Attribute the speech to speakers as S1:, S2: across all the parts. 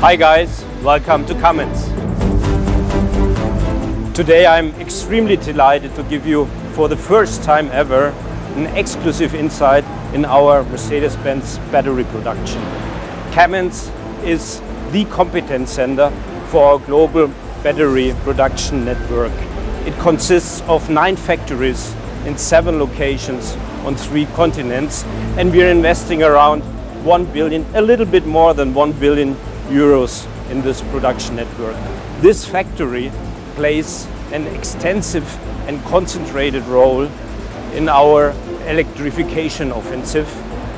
S1: Hi guys, welcome to Kamenz. Today I'm extremely delighted to give you, for the first time ever, an exclusive insight in our Mercedes-Benz battery production. Kamenz is the competence center for our global battery production network. It consists of 9 factories in 7 locations on 3 continents, and we are investing around 1 billion, a little bit more than 1 billion euros in this production network. This factory plays an extensive and concentrated role in our electrification offensive,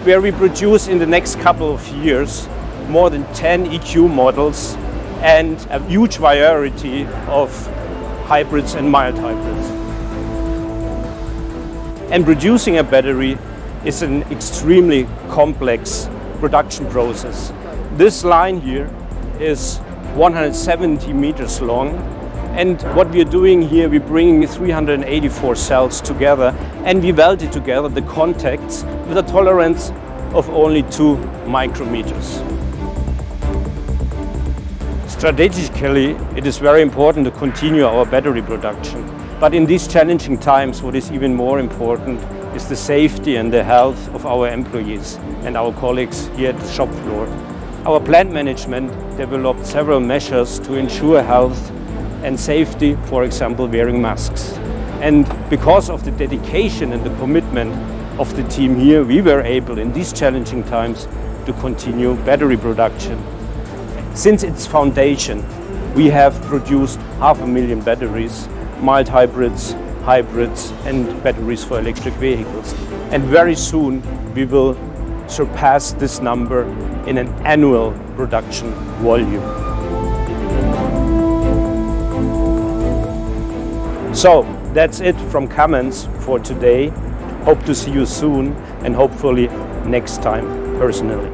S1: where we produce in the next couple of years more than 10 EQ models and a huge variety of hybrids and mild hybrids. And producing a battery is an extremely complex production process. This line here is 170 meters long, and what we are doing here, we're bringing 384 cells together, and we welded together the contacts with a tolerance of only 2 micrometers. Strategically, it is very important to continue our battery production. But in these challenging times, what is even more important is the safety and the health of our employees and our colleagues here at the shop floor. Our plant management developed several measures to ensure health and safety, for example, wearing masks. And because of the dedication and the commitment of the team here, we were able in these challenging times to continue battery production. Since its foundation, we have produced 500,000 batteries, mild hybrids, hybrids and batteries for electric vehicles. And very soon we will surpass this number in an annual production volume. So that's it from Kamenz for today. Hope to see you soon and hopefully next time personally.